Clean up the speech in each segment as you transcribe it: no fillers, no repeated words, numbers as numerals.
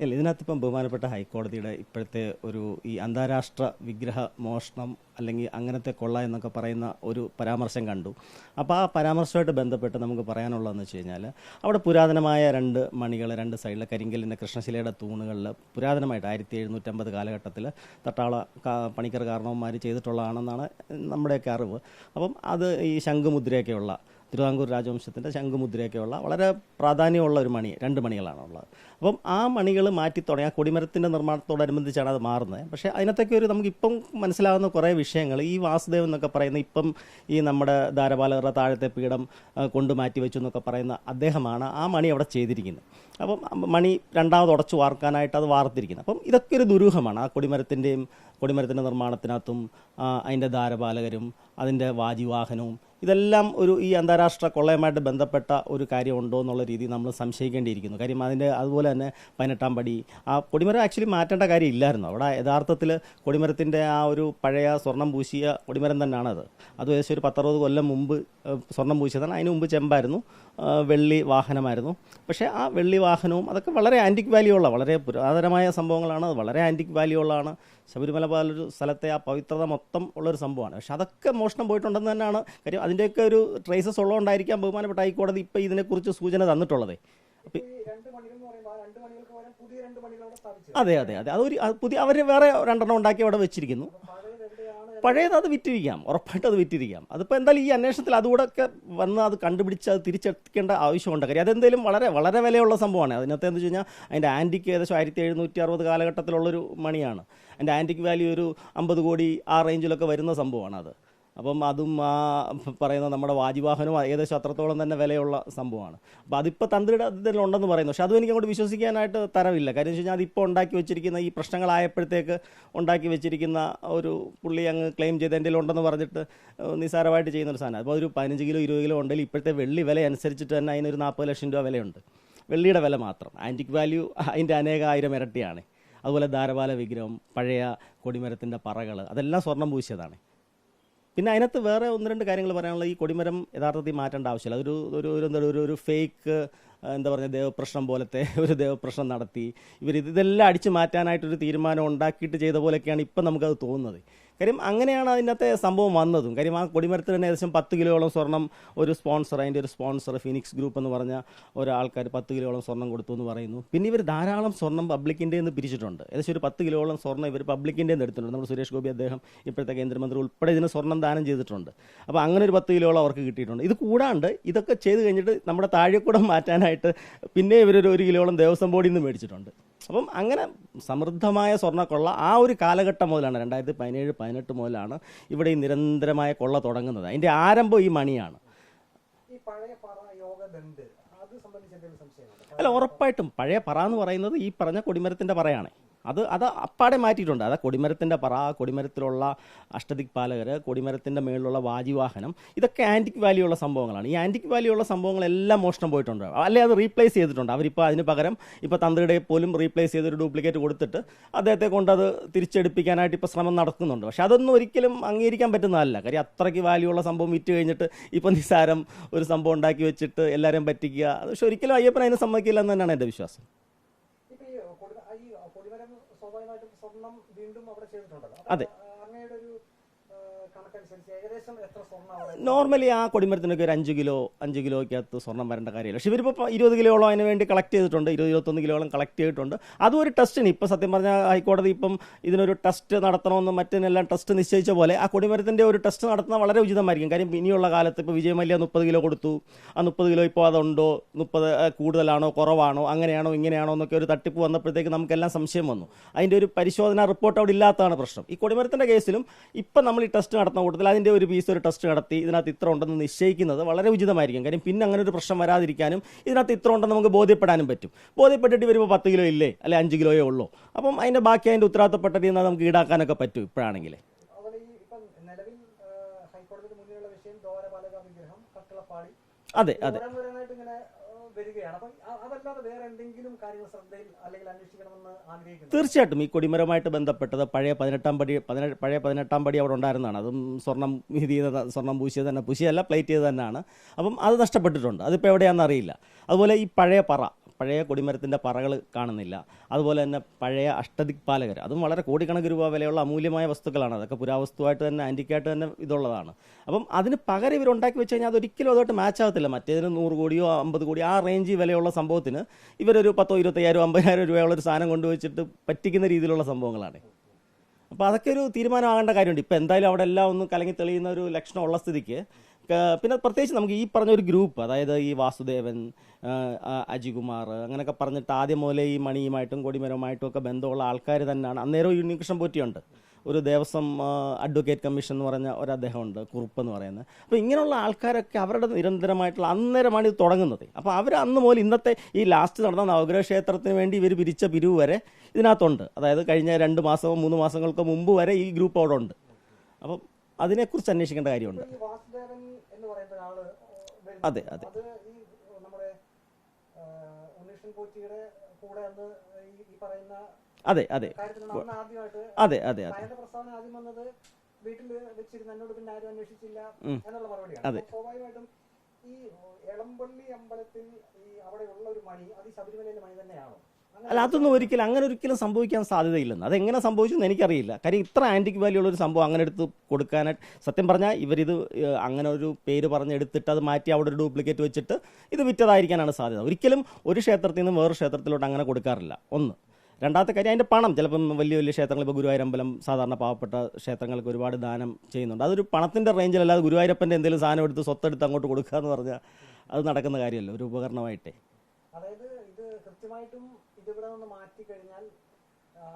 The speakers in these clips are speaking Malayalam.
ഇല്ല, ഇതിനകത്തിപ്പം ബഹുമാനപ്പെട്ട ഹൈക്കോടതിയുടെ ഇപ്പോഴത്തെ ഒരു ഈ അന്താരാഷ്ട്ര വിഗ്രഹ മോഷണം അല്ലെങ്കിൽ അങ്ങനത്തെ കൊള്ള എന്നൊക്കെ പറയുന്ന ഒരു പരാമർശം കണ്ടു. അപ്പോൾ ആ പരാമർശമായിട്ട് ബന്ധപ്പെട്ട് നമുക്ക് പറയാനുള്ളതെന്ന് വെച്ച് കഴിഞ്ഞാൽ അവിടെ പുരാതനമായ രണ്ട് മണികൾ, രണ്ട് സൈഡിലെ കരിങ്കല്ലിൻ്റെ കൃഷ്ണശിലയുടെ തൂണുകളിൽ പുരാതനമായിട്ട് 1750 കാലഘട്ടത്തിൽ തട്ടാള പണിക്കർ കാരണവന്മാർ ചെയ്തിട്ടുള്ളതാണെന്നാണ് നമ്മുടെയൊക്കെ അറിവ്. അപ്പം അത് ഈ ശംഖുമുദ്രയൊക്കെയുള്ള തിരുവിതാംകൂർ രാജവംശത്തിൻ്റെ ശംഖുമുദ്രയൊക്കെയുള്ള വളരെ പ്രാധാന്യമുള്ള ഒരു മണി, രണ്ട് മണികളാണുള്ളത്. അപ്പം ആ മണികൾ മാറ്റി തുടങ്ങി ആ കൊടിമരത്തിൻ്റെ നിർമ്മാണത്തോടനുബന്ധിച്ചാണ് അത് മാറുന്നത്. പക്ഷേ അതിനകത്തൊക്കെ ഒരു നമുക്കിപ്പം മനസ്സിലാകുന്ന കുറേ വിഷയങ്ങൾ, ഈ വാസുദേവ് എന്നൊക്കെ പറയുന്ന ഇപ്പം ഈ നമ്മുടെ ധാരപാലകരുടെ താഴത്തെ പീഠം കൊണ്ട് മാറ്റി വെച്ചു എന്നൊക്കെ പറയുന്ന അദ്ദേഹമാണ് ആ മണി അവിടെ ചെയ്തിരിക്കുന്നത്. അപ്പം മണി രണ്ടാമത് ഉടച്ചു വാർക്കാനായിട്ട് അത് വാർത്തിരിക്കുന്നത്. അപ്പം ഇതൊക്കെ ഒരു ദുരൂഹമാണ്. ആ കൊടിമരത്തിൻ്റെ നിർമ്മാണത്തിനകത്തും അതിൻ്റെ ധാരപാലകരും അതിൻ്റെ വാജിവാഹനവും ഇതെല്ലാം ഒരു ഈ അന്താരാഷ്ട്ര കൊള്ളയുമായിട്ട് ബന്ധപ്പെട്ട ഒരു കാര്യമുണ്ടോ എന്നുള്ള രീതിയിൽ നമ്മൾ സംശയിക്കേണ്ടിയിരിക്കുന്നു. കാര്യം അതുപോലെ തന്നെ 18-ാം പടി ആ കൊടിമരം ആക്ച്വലി മാറ്റേണ്ട കാര്യം ഇല്ലായിരുന്നു. അവിടെ യഥാർത്ഥത്തിൽ കൊടിമരത്തിൻ്റെ ആ ഒരു പഴയ സ്വർണം പൂശിയ കൊടിമരം തന്നെയാണത്. അത് ഏകദേശം ഒരു 10-60 കൊല്ലം മുമ്പ് സ്വർണം പൂശിയതാണ്. അതിന് മുമ്പ് ചെമ്പായിരുന്നു, വെള്ളി വാഹനമായിരുന്നു. പക്ഷേ ആ വെള്ളി വാഹനവും അതൊക്കെ വളരെ ആൻറ്റിക് വാല്യൂ ഉള്ള വളരെ പുരാതനമായ സംഭവങ്ങളാണ്. അത് വളരെ ആൻറ്റിക് വാല്യൂ ഉള്ളതാണ്. ശബരിമല പോലൊരു സ്ഥലത്തെ ആ പവിത്രത മൊത്തം ഉള്ളൊരു സംഭവമാണ്. പക്ഷെ അതൊക്കെ മോഷണം പോയിട്ടുണ്ടെന്ന് തന്നെയാണ് കാര്യം. അതിൻ്റെയൊക്കെ ഒരു ട്രേസസ് ഉള്ളതുകൊണ്ടായിരിക്കാം ബഹുമാനപ്പെട്ട ഹൈക്കോടതി ഇപ്പോൾ ഇതിനെക്കുറിച്ച് സൂചന തന്നിട്ടുള്ളത്. അതെ അതെ അതെ, അതൊരു പുതിയ അവർ വേറെ രണ്ടെണ്ണം ഉണ്ടാക്കി അവിടെ വെച്ചിരിക്കുന്നു. പഴയത് അത് വിറ്റിരിക്കാം, ഉറപ്പായിട്ട് അത് വിറ്റിരിക്കാം. അതിപ്പോൾ എന്തായാലും ഈ അന്വേഷണത്തിൽ അതുകൂടെ ഒക്കെ വന്ന് അത് കണ്ടുപിടിച്ച് അത് തിരിച്ചെത്തിക്കേണ്ട ആവശ്യമുണ്ട്. കാര്യം അതെന്തായാലും വളരെ വളരെ വിലയുള്ള സംഭവമാണ്. അതിനകത്ത് എന്ന് വെച്ച് കഴിഞ്ഞാൽ അതിൻ്റെ ആൻറ്റിക്ക് ഏകദേശം 1760 കാലഘട്ടത്തിലുള്ളൊരു മണിയാണ്. അതിൻ്റെ ആൻറ്റിക് വാല്യൂ ഒരു 50 കോടി ആ റേഞ്ചിലൊക്കെ വരുന്ന സംഭവമാണ് അത്. അപ്പം അതും ആ പറയുന്ന നമ്മുടെ വാജിവാഹനവും ഏകദേശം അത്രത്തോളം തന്നെ വിലയുള്ള സംഭവമാണ്. അപ്പോൾ അതിപ്പോൾ തന്ത്രിയുടെ ഇതിലുണ്ടെന്ന് പറയുന്നു. പക്ഷേ അതും എനിക്ക് അങ്ങോട്ട് വിശ്വസിക്കാനായിട്ട് തരവില്ല. കാര്യം എന്ന് വെച്ച് കഴിഞ്ഞാൽ അതിപ്പോൾ ഉണ്ടാക്കി വെച്ചിരിക്കുന്ന ഈ പ്രശ്നങ്ങളായപ്പോഴത്തേക്ക് ഉണ്ടാക്കി വെച്ചിരിക്കുന്ന ഒരു പുള്ളി അങ്ങ് ക്ലെയിം ചെയ്ത് എൻ്റെ ഉണ്ടെന്ന് പറഞ്ഞിട്ട് നിസ്സാരമായിട്ട് ചെയ്യുന്നൊരു സാധനം. അപ്പോൾ ഒരു 15 കിലോ 20 കിലോ ഉണ്ടെങ്കിൽ ഇപ്പോഴത്തെ വെള്ളി വില അനുസരിച്ചിട്ട് തന്നെ അതിനൊരു 40 ലക്ഷം രൂപ വിലയുണ്ട്. വെള്ളിയുടെ വില മാത്രം. ആൻറ്റിക് വാല്യൂ അതിൻ്റെ അനേകായിരം ഇരട്ടിയാണ്. അതുപോലെ ധാരപാല വിഗ്രഹം, പഴയ കൊടിമരത്തിൻ്റെ പറകൾ, അതെല്ലാം സ്വർണം പൂശിയതാണ്. പിന്നെ അതിനകത്ത് വേറെ ഒന്ന് രണ്ട് കാര്യങ്ങൾ പറയാനുള്ളത്, ഈ കൊടിമരം യഥാർത്ഥത്തിൽ മാറ്റേണ്ട ആവശ്യമില്ല. ഒരു ഫേക്ക് എന്താ പറയുക ദേവപ്രശ്നം പോലത്തെ ഒരു ദേവപ്രശ്നം നടത്തി ഇതെല്ലാം അടിച്ചു മാറ്റാനായിട്ടൊരു തീരുമാനം ഉണ്ടാക്കിയിട്ട് ചെയ്ത പോലെയൊക്കെയാണ് ഇപ്പം നമുക്കത് തോന്നുന്നത്. കാര്യം അങ്ങനെയാണ് അതിനകത്തെ സംഭവം വന്നതും. കാര്യം ആ കൊടിമരത്തിൽ തന്നെ ഏകദേശം 10 കിലോയോളം സ്വർണം ഒരു സ്പോൺസർ, അതിൻ്റെ ഒരു സ്പോൺസർ ഫിനിക്സ് ഗ്രൂപ്പ് എന്ന് പറഞ്ഞ ഒരാൾക്കാർ 10 കിലോയോളം സ്വർണം കൊടുത്തു എന്ന് പറയുന്നു. പിന്നെ ഇവർ ധാരാളം സ്വർണം പബ്ലിക്കിൻ്റെ നിന്ന് പിരിച്ചിട്ടുണ്ട്. ഏകദേശം ഒരു 10 കിലോയോളം സ്വർണം ഇവർ പബ്ലിക്കിൻ്റെ നിന്ന് എടുത്തിട്ടുണ്ട്. നമ്മൾ സുരേഷ് ഗോപി അദ്ദേഹം ഇപ്പോഴത്തെ കേന്ദ്രമന്ത്രി ഉൾപ്പെടെ ഇതിന് സ്വർണം ദാനം ചെയ്തിട്ടുണ്ട്. അപ്പോൾ അങ്ങനെ ഒരു 10 കിലോയോളം അവർക്ക് കിട്ടിയിട്ടുണ്ട്. ഇത് കൂടാണ്ട് ഇതൊക്കെ ചെയ്ത് കഴിഞ്ഞിട്ട് നമ്മുടെ താഴെക്കൂടം മാറ്റാനായിട്ട് പിന്നെ ഇവരൊരു 1 കിലോയോളം ദേവസ്വം ബോർഡിൽ നിന്ന് മേടിച്ചിട്ടുണ്ട്. അപ്പം അങ്ങനെ സമൃദ്ധമായ സ്വർണ്ണക്കൊള്ള ആ ഒരു കാലഘട്ടം മുതലാണ്, 2017-18 മുതലാണ് ഇവിടെ ഈ നിരന്തരമായ കൊള്ള തുടങ്ങുന്നത്. അതിൻ്റെ ആരംഭം ഈ മണിയാണ്. അല്ല, ഉറപ്പായിട്ടും പഴയ പറ എന്ന് പറയുന്നത് ഈ പറഞ്ഞ കൊടിമരത്തിൻ്റെ പറയാണ്. അത് അപ്പാടെ മാറ്റിയിട്ടുണ്ട്. അത് കൊടിമരത്തിൻ്റെ പറ, കൊടിമരത്തിലുള്ള അഷ്ടദിക്പാലകർ, കൊടിമരത്തിൻ്റെ മേളിലുള്ള വാജിവാഹനം, ഇതൊക്കെ ആൻറ്റിക് വാല്യൂ ഉള്ള സംഭവങ്ങളാണ്. ഈ ആൻറ്റിക് വാല്യൂ ഉള്ള സംഭവങ്ങളെല്ലാം മോഷണം പോയിട്ടുണ്ട്. അല്ലെ അത് റീപ്ലേസ് ചെയ്തിട്ടുണ്ട്. അവരിപ്പോൾ അതിന് പകരം ഇപ്പോൾ തന്ത്രിയുടെ പോലും റീപ്ലേസ് ചെയ്തൊരു ഡ്യൂപ്ലിക്കേറ്റ് കൊടുത്തിട്ട് അദ്ദേഹത്തെ കൊണ്ട് അത് തിരിച്ചെടുപ്പിക്കാനായിട്ട് ഇപ്പോൾ ശ്രമം നടക്കുന്നുണ്ട്. പക്ഷെ അതൊന്നും ഒരിക്കലും അംഗീകരിക്കാൻ പറ്റുന്നതല്ല. കാര്യം അത്രയ്ക്ക് വാല്യൂ ഉള്ള സംഭവം വിറ്റ് കഴിഞ്ഞിട്ട് ഇപ്പോൾ നിസ്സാരം ഒരു സംഭവം ഉണ്ടാക്കി വെച്ചിട്ട് എല്ലാവരെയും പറ്റിക്കുക, പക്ഷെ ഒരിക്കലും അയ്യപ്പൻ അതിനെ സമ്മതിക്കില്ല എന്ന് തന്നെയാണ് എൻ്റെ വിശ്വാസം. അതെ, നോർമലി ആ കൊടിമരത്തിനൊക്കെ ഒരു 5 കിലോയ്ക്കകത്ത് സ്വർണ്ണം വരേണ്ട കാര്യമില്ല. പക്ഷേ ഇവരിപ്പോൾ 20 കിലോളം അതിന് വേണ്ടി കളക്ട് ചെയ്തിട്ടുണ്ട്, 20-21 കിലോളം കളക്ട് ചെയ്തിട്ടുണ്ട്. അതും ഒരു ടെസ്റ്റിന് ഇപ്പോൾ സത്യം പറഞ്ഞാൽ ഹൈക്കോടതി ഇപ്പം ഇതിനൊരു ടെസ്റ്റ് നടത്തണമെന്ന് മറ്റിനെല്ലാം ടെസ്റ്റ് നിശ്ചയിച്ച പോലെ ആ കൊടിമരത്തിൻ്റെ ഒരു ടെസ്റ്റ് നടത്തുന്നത് വളരെ ഉചിതമായിരിക്കും. കാര്യം ഇനിയുള്ള കാലത്ത് ഇപ്പോൾ വിജയമല്യ 30 കിലോ കൊടുത്തു, ആ 30 കിലോ ഇപ്പോൾ അതുണ്ടോ, 30 കൂടുതലാണോ കുറവാണോ അങ്ങനെയാണോ ഇങ്ങനെയാണോ എന്നൊക്കെ ഒരു തട്ടിപ്പ് വന്നപ്പോഴത്തേക്ക് നമുക്കെല്ലാം സംശയം വന്നു. അതിൻ്റെ ഒരു പരിശോധന റിപ്പോർട്ട് അവിടെ ഇല്ലാത്തതാണ് പ്രശ്നം. ഈ കൊടിമരത്തിൻ്റെ കേസിലും ഇപ്പം നമ്മൾ ഈ ടെസ്റ്റ് നടത്തുന്ന കൂട്ടത്തിൽ അതിൻ്റെ ഒരു പീസ് ഒരു ടെസ്റ്റ് നടത്തി ഇതിനകത്ത് ഇത്ര ഉണ്ടെന്ന് നിശ്ചയിക്കുന്നത് വളരെ ഉചിതമായിരിക്കും. കാര്യം പിന്നെ അങ്ങനെ ഒരു പ്രശ്നം വരാതിരിക്കാനും ഇതിനകത്ത് ഇത്ര ഉണ്ടെന്ന് നമുക്ക് ബോധ്യപ്പെടാനും പറ്റും. ബോധ്യപ്പെട്ടിട്ട് വരുമ്പോൾ 10 കിലോ ഇല്ലേ, അല്ലെ 5 കിലോയേ ഉള്ളൂ. അപ്പം അതിൻ്റെ ബാക്കി അതിൻ്റെ ഉത്തരവാദിത്തപ്പെട്ട രീതിയിൽ നമുക്ക് ഈടാക്കാനൊക്കെ പറ്റും ഇപ്പോഴാണെങ്കിൽ. അതെ അതെ, തീർച്ചയായിട്ടും ഈ കൊടിമരവുമായിട്ട് ബന്ധപ്പെട്ടത് പഴയ 18-ാം പടി അവിടെ ഉണ്ടായിരുന്നതാണ്. അതും സ്വർണം സ്വർണം പൂശിയത് തന്നെ, പൂശിയല്ല പ്ലേറ്റ് ചെയ്ത് തന്നെയാണ്. അപ്പം അത് നഷ്ടപ്പെട്ടിട്ടുണ്ട്. അതിപ്പോൾ എവിടെയാണെന്ന് അറിയില്ല. അതുപോലെ ഈ പഴയ പഴയ കൊടിമരത്തിൻ്റെ പറകൾ കാണുന്നില്ല. അതുപോലെ തന്നെ പഴയ അഷ്ടദിക്പാലകർ, അതും വളരെ കോടിക്കണക്കിന് രൂപ വിലയുള്ള അമൂല്യമായ വസ്തുക്കളാണ്. അതൊക്കെ പുരാവസ്തുവായിട്ട് തന്നെ ആൻറ്റിക്കായിട്ട് തന്നെ ഇതുള്ളതാണ്. അപ്പം അതിന് പകരം ഇവരുണ്ടാക്കി വെച്ച് കഴിഞ്ഞാൽ അതൊരിക്കലും അതുമായിട്ട് മാച്ച് ആകത്തില്ല. മറ്റേതിന് 100 കോടിയോ 50 കോടിയോ ആ റേഞ്ച് വിലയുള്ള സംഭവത്തിന് ഇവരൊരു 10,000, 25,000, 50,000 രൂപയുള്ള ഒരു സാധനം കൊണ്ടുവച്ചിട്ട് പറ്റിക്കുന്ന രീതിയിലുള്ള സംഭവങ്ങളാണ്. അപ്പോൾ അതൊക്കെ ഒരു തീരുമാനമാകേണ്ട കാര്യമുണ്ട്. ഇപ്പോൾ എന്തായാലും അവിടെ എല്ലാം ഒന്ന് കലങ്ങി തെളിയുന്ന ഒരു ലക്ഷണമുള്ള സ്ഥിതിക്ക് പിന്നെ പ്രത്യേകിച്ച് നമുക്ക് ഈ പറഞ്ഞ ഒരു ഗ്രൂപ്പ്, അതായത് ഈ വാസുദേവൻ, അജികുമാർ, അങ്ങനെയൊക്കെ പറഞ്ഞിട്ട് ആദ്യം മുതലേ ഈ മണിയുമായിട്ടും കൊടിമരവുമായിട്ടും ഒക്കെ ബന്ധമുള്ള ആൾക്കാർ തന്നെയാണ്. അന്നേരം ഉണ്ണികൃഷ്ണൻ പോറ്റിയുണ്ട്, ഒരു ദേവസ്വം അഡ്വക്കേറ്റ് കമ്മീഷൻ എന്ന് പറഞ്ഞ ഒരു അദ്ദേഹമുണ്ട്, കുറുപ്പ് എന്ന് പറയുന്നത്. അപ്പോൾ ഇങ്ങനെയുള്ള ആൾക്കാരൊക്കെ അവരുടെ നിരന്തരമായിട്ടുള്ള അന്നേരമാണ് ഇത് തുടങ്ങുന്നത്. അപ്പോൾ അവർ അന്ന് മുതൽ ഇന്നത്തെ ഈ ലാസ്റ്റ് നടന്ന നവഗ്രഹ ക്ഷേത്രത്തിന് വേണ്ടി ഇവർ പിരിച്ച പിരിവ് വരെ ഇതിനകത്തുണ്ട്. അതായത് കഴിഞ്ഞ 2 മാസമോ 3 മാസങ്ങൾക്ക് മുമ്പ് വരെ ഈ ഗ്രൂപ്പ് അവിടെ ഉണ്ട്. അപ്പം അതിനെക്കുറിച്ച് അന്വേഷിക്കേണ്ട കാര്യമുണ്ട്. അതെ അതെ അതെ അതെ അതെ അതെ അതെ വീട്ടിൽ വെച്ചിരുന്ന എന്നോട് പിന്നെ ആരും അന്വേഷിച്ചില്ല എന്നുള്ള മറുപടിയാണ്. സ്വാഭാവികമായിട്ടും ഈ എളമ്പള്ളി അമ്പലത്തിൽ ഈ അവിടെയുള്ള ഒരു മണി അത് ശബരിമലയിലെ മണി തന്നെയാണോ? അല്ല, അതൊന്നും അങ്ങനെ ഒരിക്കലും സംഭവിക്കാൻ സാധ്യതയില്ലെന്ന്. അതെങ്ങനെ സംഭവിച്ചെന്ന് എനിക്കറിയില്ല. കാര്യം ഇത്ര ആൻറ്റിക് വാല്യൂ ഉള്ളൊരു സംഭവം അങ്ങനെ എടുത്ത് കൊടുക്കാനായിട്ട് സത്യം പറഞ്ഞാൽ ഇവരിത് അങ്ങനെ ഒരു പേര് പറഞ്ഞെടുത്തിട്ട് അത് മാറ്റി അവിടെ ഒരു ഡ്യൂപ്ലിക്കേറ്റ് വെച്ചിട്ട് ഇത് വിറ്റതായിരിക്കാനാണ് സാധ്യത. ഒരിക്കലും ഒരു ക്ഷേത്രത്തിൽ നിന്ന് വേറൊരു ക്ഷേത്രത്തിലോട്ട് അങ്ങനെ കൊടുക്കാറില്ല. ഒന്ന്. രണ്ടാമത്തെ കാര്യം, അതിൻ്റെ പണം ചിലപ്പം വലിയ വലിയ ക്ഷേത്രങ്ങൾ, ഇപ്പോൾ ഗുരുവായൂരമ്പലം സാധാരണ പാവപ്പെട്ട ക്ഷേത്രങ്ങൾക്ക് ഒരുപാട് ദാനം ചെയ്യുന്നുണ്ട്. അതൊരു പണത്തിൻ്റെ റേഞ്ചിലല്ലാതെ ഗുരുവായൂരപ്പൻ്റെ എന്തെങ്കിലും സാധനം എടുത്ത് സ്വത്തെടുത്ത് അങ്ങോട്ട് കൊടുക്കുക എന്ന് പറഞ്ഞാൽ അത് നടക്കുന്ന കാര്യമല്ല, ഒരു ഉപകരണമായിട്ടേ. അതായത് ഇത് കൃത്യമായിട്ടും ഇതിവിടെ നിന്ന് മാറ്റി കഴിഞ്ഞാൽ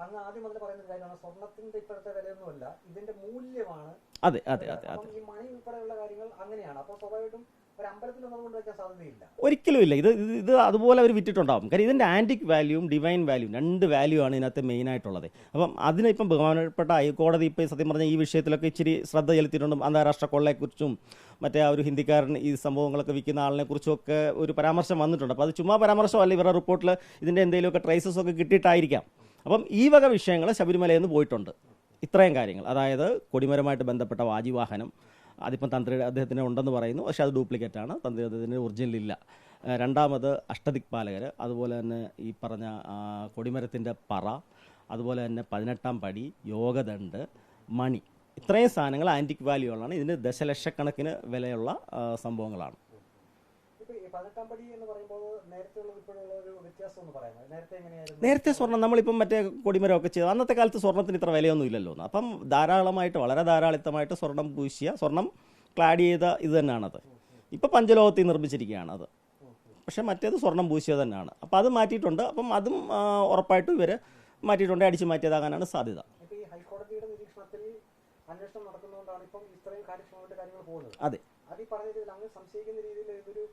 അങ്ങ് ആദ്യം മുതൽ പറയുന്ന കാര്യമാണ്, സ്വർണത്തിന്റെ ഇപ്പോഴത്തെ വിലയൊന്നുമല്ല, ഇതിന്റെ മൂല്യമാണ്. അതെ അതെ അതെ അതെ ഈ മണി ഉൾപ്പെടെയുള്ള കാര്യങ്ങൾ അങ്ങനെയാണ്. അപ്പോൾ സ്വാഭാവികമായിട്ടും ഒരു അമ്പലത്തിൽ ഒന്നും കൊണ്ടുവയ്ക്കാൻ സാധ്യതയില്ല. ഒരിക്കലും ഇല്ല. ഇത് അതുപോലെ അവർ വിറ്റിട്ടുണ്ടാവും. കാര്യം ഇതിൻ്റെ ആൻറ്റിക് വാല്യൂവും ഡിവൈൻ വാല്യൂവും 2 വാല്യൂ ആണ് ഇതിനകത്ത് മെയിനായിട്ടുള്ളത്. അപ്പം അതിനിപ്പം ബഹുമാനപ്പെട്ട ഹൈക്കോടതി ഇപ്പോൾ സത്യം പറഞ്ഞാൽ ഈ വിഷയത്തിലൊക്കെ ഇച്ചിരി ശ്രദ്ധ ചെലുത്തിയിട്ടുണ്ട്. അന്താരാഷ്ട്ര കൊള്ളയെക്കുറിച്ചും മറ്റേ ആ ഒരു ഹിന്ദിക്കാരൻ ഈ സംഭവങ്ങളൊക്കെ വിൽക്കുന്ന ആളിനെ കുറിച്ചൊക്കെ ഒരു പരാമർശം വന്നിട്ടുണ്ട്. അപ്പോൾ അത് ചുമ്മാ പരാമർശമല്ല, ഇവരുടെ റിപ്പോർട്ടിൽ ഇതിൻ്റെ എന്തെങ്കിലുമൊക്കെ ട്രേസസ് ഒക്കെ കിട്ടിയിട്ടായിരിക്കാം. അപ്പം ഈ വക വിഷയങ്ങൾ ശബരിമലയിൽ നിന്ന് പോയിട്ടുണ്ട്. ഇത്രയും കാര്യങ്ങൾ, അതായത് കൊടിമരമായിട്ട് ബന്ധപ്പെട്ട വാജിവാഹനം, അതിപ്പം തന്ത്രി അദ്ദേഹത്തിന് ഉണ്ടെന്ന് പറയുന്നു, പക്ഷേ അത് ഡ്യൂപ്ലിക്കേറ്റാണ്, തന്ത്രി അദ്ദേഹത്തിന് ഒറിജിനലില്ല. രണ്ടാമത് അഷ്ടദിക്പാലകർ, അതുപോലെ തന്നെ ഈ പറഞ്ഞ കൊടിമരത്തിൻ്റെ പറ, അതുപോലെ തന്നെ 18-ാം പടി, യോഗദണ്ഡ്, മണി, ഇത്രയും സാധനങ്ങൾ ആൻറ്റിക് വാല്യൂ ഉള്ളതാണ്. ഇതിന് ദശലക്ഷക്കണക്കിന് വിലയുള്ള സംഭവങ്ങളാണ്. നേരത്തെ സ്വർണ്ണം നമ്മളിപ്പം മറ്റേ കൊടിമരമൊക്കെ ചെയ്തു, അന്നത്തെ കാലത്ത് സ്വർണ്ണത്തിന് ഇത്ര വിലയൊന്നും ഇല്ലല്ലോ. അപ്പം ധാരാളമായിട്ട് വളരെ ധാരാളിത്തമായിട്ട് സ്വർണം പൂശിയ, സ്വർണം ക്ലാഡ് ചെയ്ത ഇത് തന്നെയാണത്. ഇപ്പം പഞ്ചലോഹത്തിൽ നിർമ്മിച്ചിരിക്കുകയാണ് അത്, പക്ഷേ മറ്റേത് സ്വർണം പൂശിയത് തന്നെയാണ്. അപ്പം അത് മാറ്റിയിട്ടുണ്ട്. അപ്പം അതും ഉറപ്പായിട്ടും ഇവർ മാറ്റിയിട്ടുണ്ട്, അടിച്ചു മാറ്റിയതാകാനാണ് സാധ്യത. ഹൈക്കോടതിയുടെ നിരീക്ഷണത്തിൽ അന്വേഷണം നടക്കുന്നതുകൊണ്ടാണ് ഇപ്പം ഇത്രയും കാര്യക്ഷമമായിട്ട് കാര്യങ്ങൾ പോകുന്നത്. അതെ, അത് ഈ പറഞ്ഞതിൽ അങ്ങ് സംശയിക്കുന്ന രീതിയിൽ ഇതൊരു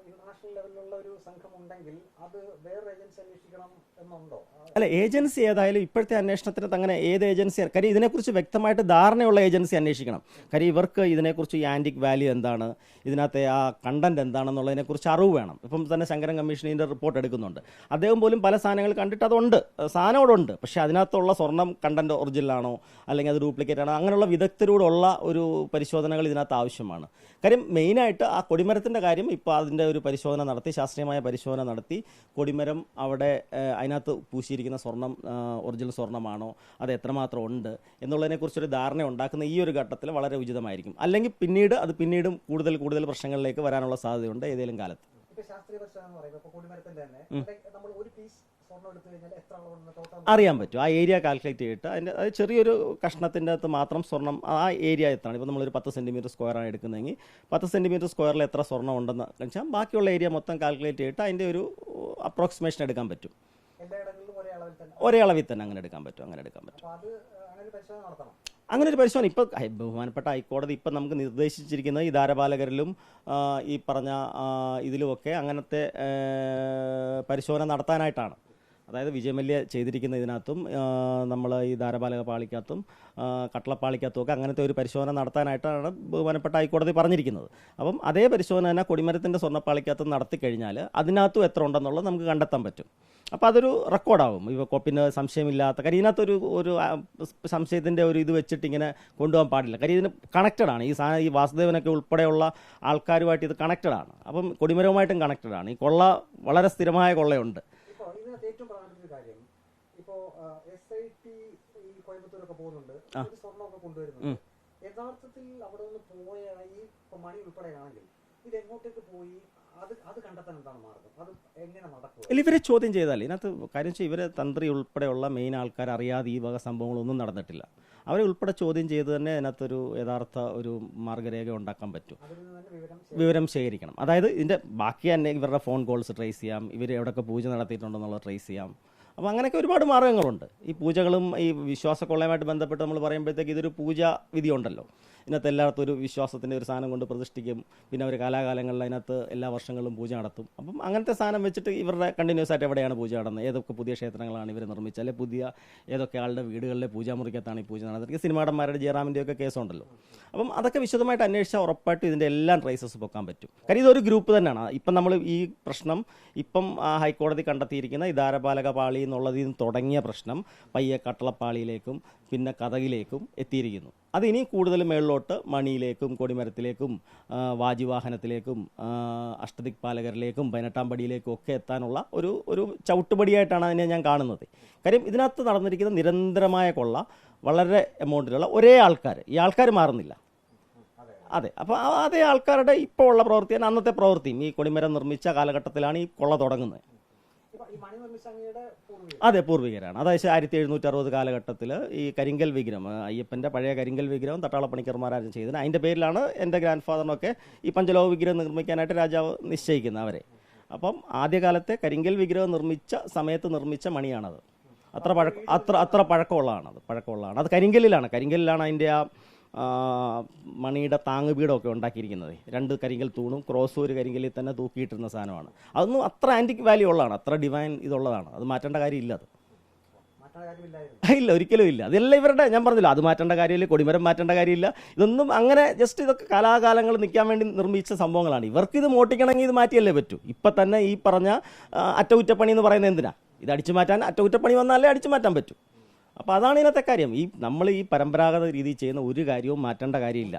ഇന്റർനാഷണൽ ലെവലിലുള്ള ഒരു സംഘം ഉണ്ടെങ്കിൽ അത് വേറെ ഏജൻസി അന്വേഷിക്കണം എന്നുണ്ടോ? അല്ല, ഏജൻസി ഏതായാലും ഇപ്പോഴത്തെ അന്വേഷണത്തിനകത്ത് അങ്ങനെ ഏത് ഏജൻസി, കാര്യം ഇതിനെക്കുറിച്ച് വ്യക്തമായിട്ട് ധാരണയുള്ള ഏജൻസി അന്വേഷിക്കണം. കാര്യം ഇവർക്ക് ഇതിനെക്കുറിച്ച് ഈ ആൻറ്റിക് വാല്യൂ എന്താണ്, ഇതിനകത്തെ ആ കണ്ടന്റ് എന്താണെന്നുള്ളതിനെക്കുറിച്ച് അറിവ് വേണം. ഇപ്പം തന്നെ ശങ്കരൻ കമ്മീഷൻ ഇതിൻ്റെ റിപ്പോർട്ട് എടുക്കുന്നുണ്ട്. അദ്ദേഹം പോലും പല സാധനങ്ങൾ കണ്ടിട്ട് അതുണ്ട്, സാധനം അവിടെ ഉണ്ട്, പക്ഷേ അതിനകത്തുള്ള സ്വർണ്ണം കണ്ടന്റ് ഒറിജിനലാണോ അല്ലെങ്കിൽ അത് ഡ്യൂപ്ലിക്കേറ്റ് ആണോ, അങ്ങനെയുള്ള വിദഗ്ധരോടുള്ള ഒരു പരിശോധനകൾ ഇതിനകത്ത് ആവശ്യമാണ്. കാര്യം മെയിനായിട്ട് ആ കൊടിമരത്തിൻ്റെ കാര്യം ഇപ്പോൾ അതിൻ്റെ ഒരു പരിശോധന നടത്തി, ശാസ്ത്രീയമായ പരിശോധന നടത്തി, കൊടിമരം അവിടെ അതിനകത്ത് പൂശിയിരിക്കുന്ന സ്വർണം ഒറിജിനൽ സ്വർണ്ണമാണോ, അത് എത്രമാത്രം ഉണ്ട് എന്നുള്ളതിനെക്കുറിച്ചൊരു ധാരണ ഉണ്ടാക്കുന്ന ഈ ഒരു ഘട്ടത്തിൽ വളരെ ഉചിതമായിരിക്കും. അല്ലെങ്കിൽ പിന്നീടും കൂടുതൽ പ്രശ്നങ്ങളിലേക്ക് വരാനുള്ള സാധ്യതയുണ്ട് ഏതെങ്കിലും കാലത്ത്. അറിയാൻ പറ്റും. ആ ഏരിയ കാൽക്കുലേറ്റ് ചെയ്തിട്ട് അത് ചെറിയൊരു കഷ്ണത്തിൻ്റെ അകത്ത് മാത്രം സ്വർണം, ആ ഏരിയ എത്രയാണ്. ഇപ്പോൾ നമ്മളൊരു 10 സെൻറ്റിമീറ്റർ സ്ക്വയറാണ് എടുക്കുന്നതെങ്കിൽ 10 സെൻറ്റിമീറ്റർ സ്ക്വയറിൽ എത്ര സ്വർണ്ണം ഉണ്ടെന്ന് വെച്ചാൽ ബാക്കിയുള്ള ഏരിയ മൊത്തം കാൽക്കുലേറ്റ് ചെയ്തിട്ട് അതിൻ്റെ ഒരു അപ്രോക്സിമേഷൻ എടുക്കാൻ പറ്റും. ഒരേ അളവിൽ തന്നെ അങ്ങനെ എടുക്കാൻ പറ്റും. അങ്ങനെ ഒരു പരിശോധന ഇപ്പോൾ ബഹുമാനപ്പെട്ട ഹൈക്കോടതി ഇപ്പം നമുക്ക് നിർദ്ദേശിച്ചിരിക്കുന്നത് ഈ ധാരപാലകരിലും ഈ പറഞ്ഞ ഇതിലുമൊക്കെ അങ്ങനത്തെ പരിശോധന നടത്താനായിട്ടാണ്. അതായത് വിജയമല്യ ചെയ്തിരിക്കുന്ന ഇതിനകത്തും നമ്മൾ ഈ ധാരപാലക പാളിക്കകത്തും കട്ടളപ്പാളിക്കകത്തും ഒക്കെ അങ്ങനത്തെ ഒരു പരിശോധന നടത്താനായിട്ടാണ് ബഹുമാനപ്പെട്ട ഹൈക്കോടതി പറഞ്ഞിരിക്കുന്നത്. അപ്പം അതേ പരിശോധന തന്നെ കൊടിമരത്തിൻ്റെ സ്വർണ്ണപ്പാളിക്കകത്ത് നടത്തി കഴിഞ്ഞാൽ അതിനകത്തും എത്ര ഉണ്ടെന്നുള്ളത് നമുക്ക് കണ്ടെത്താൻ പറ്റും. അപ്പോൾ അതൊരു റെക്കോർഡാവും. ഇപ്പോൾ പിന്നെ സംശയമില്ലാത്ത കാര്യം ഇതിനകത്തൊരു ഒരു സംശയത്തിൻ്റെ ഒരു ഇത് വെച്ചിട്ട് ഇങ്ങനെ കൊണ്ടുപോകാൻ പാടില്ല. കാര്യം ഇതിന് കണക്റ്റഡാണ്. ഈ വാസുദേവനൊക്കെ ഉൾപ്പെടെയുള്ള ആൾക്കാരുമായിട്ട് ഇത് കണക്റ്റഡാണ്. അപ്പം കൊടിമരവുമായിട്ടും കണക്റ്റഡാണ്. ഈ കൊള്ള വളരെ സ്ഥിരമായ കൊള്ളയുണ്ട്. ഇപ്പോൾ ഇതിനകത്ത് ഏറ്റവും പ്രധാനപ്പെട്ട ഒരു കാര്യം, ഇപ്പോൾ SIT ഈ കോയമ്പത്തൂരൊക്കെ പോകുന്നുണ്ട്, സ്വർണ്ണമൊക്കെ കൊണ്ടുവരുന്നുണ്ട്. യഥാർത്ഥത്തിൽ അവിടെ നിന്ന് പോയ ഈ മണി ഉൾപ്പെടെയാണെങ്കിൽ ഇത് എങ്ങോട്ടേക്ക് പോയി, അത് കണ്ടെത്താൻ എന്താണ് മാർഗം? അത് എങ്ങനെ നടക്കും? ഇല്ല, ഇവരെ ചോദ്യം ചെയ്താൽ ഇതിനകത്ത് കാര്യം വെച്ചാൽ ഇവരെ തന്ത്രി ഉൾപ്പെടെയുള്ള മെയിൻ ആൾക്കാർ അറിയാതെ ഈ വക സംഭവങ്ങളൊന്നും നടന്നിട്ടില്ല. അവരെ ഉൾപ്പെടെ ചോദ്യം ചെയ്ത് തന്നെ അതിനകത്തൊരു യഥാർത്ഥ ഒരു മാർഗ്ഗരേഖ ഉണ്ടാക്കാൻ പറ്റും. വിവരം ശേഖരിക്കണം. അതായത് ഇതിൻ്റെ ബാക്കി തന്നെ ഇവരുടെ ഫോൺ കോൾസ് ട്രേസ് ചെയ്യാം, ഇവർ എവിടെയൊക്കെ പൂജ നടത്തിയിട്ടുണ്ടെന്നുള്ളത് ട്രേസ് ചെയ്യാം. അപ്പോൾ അങ്ങനെയൊക്കെ ഒരുപാട് മാർഗ്ഗങ്ങളുണ്ട്. ഈ പൂജകളും ഈ വിശ്വാസക്കൊള്ളയുമായിട്ട് ബന്ധപ്പെട്ട് നമ്മൾ പറയുമ്പോഴത്തേക്ക് ഇതൊരു പൂജാ വിധിയുണ്ടല്ലോ. ഇതിനകത്ത് എല്ലായിടത്തും ഒരു വിശ്വാസത്തിൻ്റെ ഒരു സാധനം കൊണ്ട് പ്രതിഷ്ഠിക്കും. പിന്നെ അവർ കാലാകാലങ്ങളിൽ അതിനകത്ത് എല്ലാ വർഷങ്ങളിലും പൂജ നടത്തും. അപ്പം അങ്ങനത്തെ സാധനം വെച്ചിട്ട് ഇവരുടെ കണ്ടിന്യൂസ് ആയിട്ട് എവിടെയാണ് പൂജ നടന്നത്, ഏതൊക്കെ പുതിയ ക്ഷേത്രങ്ങളാണ് ഇവർ നിർമ്മിച്ചത്, അല്ലെങ്കിൽ പുതിയ ഏതൊക്കെ ആളുടെ വീടുകളിലെ പൂജാമുറിക്കകത്താണ് ഈ പൂജ നടന്നത്. സിനിമാടന്മാരുടെ ജയറാമിൻ്റെയൊക്കെ കേസുണ്ടല്ലോ. അപ്പം അതൊക്കെ വിശദമായിട്ട് അന്വേഷിച്ചാൽ ഉറപ്പായിട്ടും ഇതിൻ്റെ എല്ലാം ട്രേസസ് പൊക്കാൻ പറ്റും. കാര്യം ഇതൊരു ഗ്രൂപ്പ് തന്നെയാണ്. ഇപ്പം നമ്മൾ ഈ പ്രശ്നം ഇപ്പം ഹൈക്കോടതി കണ്ടെത്തിയിരിക്കുന്ന ഈ ദ്വാരപാലക പാളി എന്നുള്ളതിൽ നിന്ന് തുടങ്ങിയ പ്രശ്നം പയ്യെ കട്ടളപ്പാളിയിലേക്കും പിന്നെ കഥകിലേക്കും എത്തിയിരിക്കുന്നു. അത് ഇനി കൂടുതൽ മേളിലോട്ട് മണിയിലേക്കും കൊടിമരത്തിലേക്കും വാജിവാഹനത്തിലേക്കും അഷ്ടദിക്പാലകരിലേക്കും 18-ാം പടിയിലേക്കും ഒക്കെ എത്താനുള്ള ഒരു ചവിട്ടുപടിയായിട്ടാണ് അതിനെ ഞാൻ കാണുന്നത്. കാര്യം ഇതിനകത്ത് നടന്നിരിക്കുന്ന നിരന്തരമായ കൊള്ള വളരെ എമൗണ്ടിലുള്ള ഒരേ ആൾക്കാർ, ഈ ആൾക്കാർ മാറുന്നില്ല. അതെ, അപ്പോൾ അതേ ആൾക്കാരുടെ ഇപ്പോൾ ഉള്ള പ്രവൃത്തിയാണ് അന്നത്തെ പ്രവൃത്തിയും. ഈ കൊടിമരം നിർമ്മിച്ച കാലഘട്ടത്തിലാണ് ഈ കൊള്ള തുടങ്ങുന്നത്. അതെ, പൂർവികരാണ്. അതായത് 1760 കാലഘട്ടത്തിൽ ഈ കരിങ്കൽ വിഗ്രഹം, അയ്യപ്പൻ്റെ പഴയ കരിങ്കൽ വിഗ്രഹം തട്ടാളപ്പണിക്കർമാരും ചെയ്തത്. അതിൻ്റെ പേരിലാണ് എൻ്റെ ഗ്രാൻഡ് ഫാദറിനൊക്കെ ഈ പഞ്ചലോഹ വിഗ്രഹം നിർമ്മിക്കാനായിട്ട് രാജാവ് നിശ്ചയിക്കുന്നത് അവരെ. അപ്പം ആദ്യകാലത്തെ കരിങ്കൽ വിഗ്രഹം നിർമ്മിച്ച സമയത്ത് നിർമ്മിച്ച മണിയാണത്. അത്ര പഴക്കമുള്ളതാണ്. അത് കരിങ്കല്ലിലാണ് അതിൻ്റെ മണിയുടെ താങ്ങുപീഠമൊക്കെ ഉണ്ടാക്കിയിരിക്കുന്നത്. 2 കരിങ്കൽ തൂണും ക്രോസും ഒരു കരിങ്കല്ലിൽ തന്നെ തൂക്കിയിട്ടിരുന്ന സാധനമാണ്. അതൊന്നും അത്ര ആൻറ്റിക് വാല്യൂ ഉള്ളതാണ്, അത്ര ഡിവൈൻ ഇതുള്ളതാണ്. അത് മാറ്റേണ്ട കാര്യമില്ല. ഇല്ല, ഒരിക്കലും ഇല്ല. അതെല്ലാം ഇവരുടെ, ഞാൻ പറഞ്ഞില്ല, അത് മാറ്റേണ്ട കാര്യമില്ല, കൊടിമരം മാറ്റേണ്ട കാര്യമില്ല. ഇതൊന്നും അങ്ങനെ ജസ്റ്റ് ഇതൊക്കെ കാലാകാലങ്ങൾ നിൽക്കാൻ വേണ്ടി നിർമ്മിച്ച സംഭവങ്ങളാണ്. ഇവർക്ക് ഇത് മോട്ടിക്കണമെങ്കിൽ ഇത് മാറ്റിയല്ലേ പറ്റൂ. ഇപ്പം തന്നെ ഈ പറഞ്ഞ അറ്റകുറ്റപ്പണി എന്ന് പറയുന്നത് എന്തിനാ? ഇത് അടിച്ചു മാറ്റാൻ അറ്റകുറ്റപ്പണി വന്നാലേ അടിച്ചു മാറ്റാൻ പറ്റൂ. അപ്പോൾ അതാണ് ഇതിനകത്തെ കാര്യം. നമ്മൾ ഈ പരമ്പരാഗത രീതിയിൽ ചെയ്യുന്ന ഒരു കാര്യവും മാറ്റേണ്ട കാര്യമില്ല.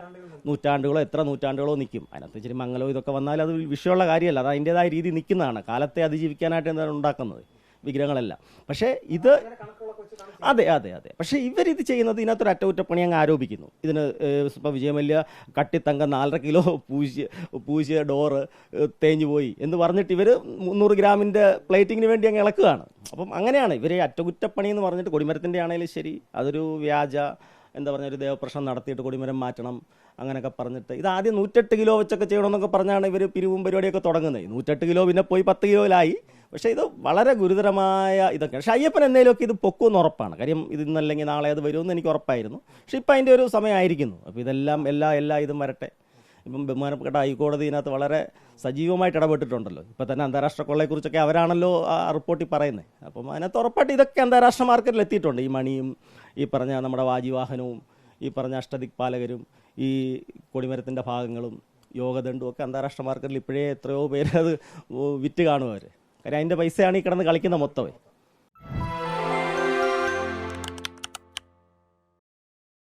എത്ര നൂറ്റാണ്ടുകളോ നിൽക്കും. അതിനകത്ത് ഇച്ചിരി മംഗലോ ഇതൊക്കെ വന്നാൽ അത് വിഷയമുള്ള കാര്യമല്ല. അത് അതിൻ്റെതായ രീതി നിൽക്കുന്നതാണ്. കാലത്തെ അതിജീവിക്കാനായിട്ട് എന്താണ് ഉണ്ടാക്കുന്നത് വിഗ്രഹങ്ങളെല്ലാം. പക്ഷേ ഇത് അതെ. പക്ഷേ ഇവരിത് ചെയ്യുന്നത് ഇതിനകത്തൊരു അറ്റകുറ്റപ്പണി അങ്ങ് ആരോപിക്കുന്നു. ഇതിന് ഇപ്പോൾ വിജയമല്യ കട്ടിത്തങ്കം 4.5 കിലോ പൂശിയ ഡോറ് തേഞ്ഞു പോയി എന്ന് പറഞ്ഞിട്ട് ഇവർ 300 ഗ്രാമിൻ്റെ പ്ലേറ്റിങ്ങിന് വേണ്ടി അങ്ങ് ഇളക്കുകയാണ്. അപ്പം അങ്ങനെയാണ് ഇവർ അറ്റകുറ്റപ്പണി എന്ന് പറഞ്ഞിട്ട്. കൊടിമരത്തിൻ്റെ ആണെങ്കിലും ശരി, അതൊരു വ്യാജ ഒരു ദേവപ്രശ്നം നടത്തിയിട്ട് കൊടിമരം മാറ്റണം അങ്ങനെയൊക്കെ പറഞ്ഞിട്ട് ഇത് ആദ്യം 108 കിലോ വെച്ചൊക്കെ ചെയ്യണമെന്നൊക്കെ പറഞ്ഞാണ് ഇവർ പിരിവും പരിപാടിയൊക്കെ തുടങ്ങുന്നത്. 108 കിലോ പിന്നെ പോയി 10 കിലോയിലായി. പക്ഷേ ഇത് വളരെ ഗുരുതരമായ ഇതൊക്കെ. പക്ഷേ അയ്യപ്പൻ എന്തെങ്കിലുമൊക്കെ ഇത് പൊക്കുമെന്ന് ഉറപ്പാണ്. കാര്യം ഇത് ഇന്നല്ലെങ്കിൽ നാളെ അത് വരുമെന്ന് എനിക്ക് ഉറപ്പായിരുന്നു. പക്ഷേ ഇപ്പം അതിൻ്റെ ഒരു സമയമായിരിക്കുന്നു. അപ്പോൾ ഇതെല്ലാം എല്ലാ ഇതും വരട്ടെ. ഇപ്പം ബഹുമാനപ്പെട്ട ഹൈക്കോടതി ഇതിനകത്ത് വളരെ സജീവമായിട്ട് ഇടപെട്ടിട്ടുണ്ടല്ലോ. ഇപ്പം തന്നെ അന്താരാഷ്ട്ര കൊള്ളയെക്കുറിച്ചൊക്കെ അവരാണല്ലോ ആ റിപ്പോർട്ടിൽ പറയുന്നത്. അപ്പം അതിനകത്ത് ഉറപ്പായിട്ട് ഇതൊക്കെ അന്താരാഷ്ട്ര മാർക്കറ്റിൽ എത്തിയിട്ടുണ്ട്. ഈ മണിയും ഈ പറഞ്ഞ നമ്മുടെ വാജിവാഹനവും ഈ പറഞ്ഞ അഷ്ടദിക്പാലകരും ഈ കൊടിമരത്തിൻ്റെ ഭാഗങ്ങളും യോഗദണ്ഡും ഒക്കെ അന്താരാഷ്ട്ര മാർക്കറ്റിൽ ഇപ്പോഴേ എത്രയോ പേര് അത് വിറ്റ് കാണും അവർ. കാര്യം അതിൻ്റെ പൈസയാണ് ഈ കിടന്ന് കളിക്കുന്ന മൊത്തമേ.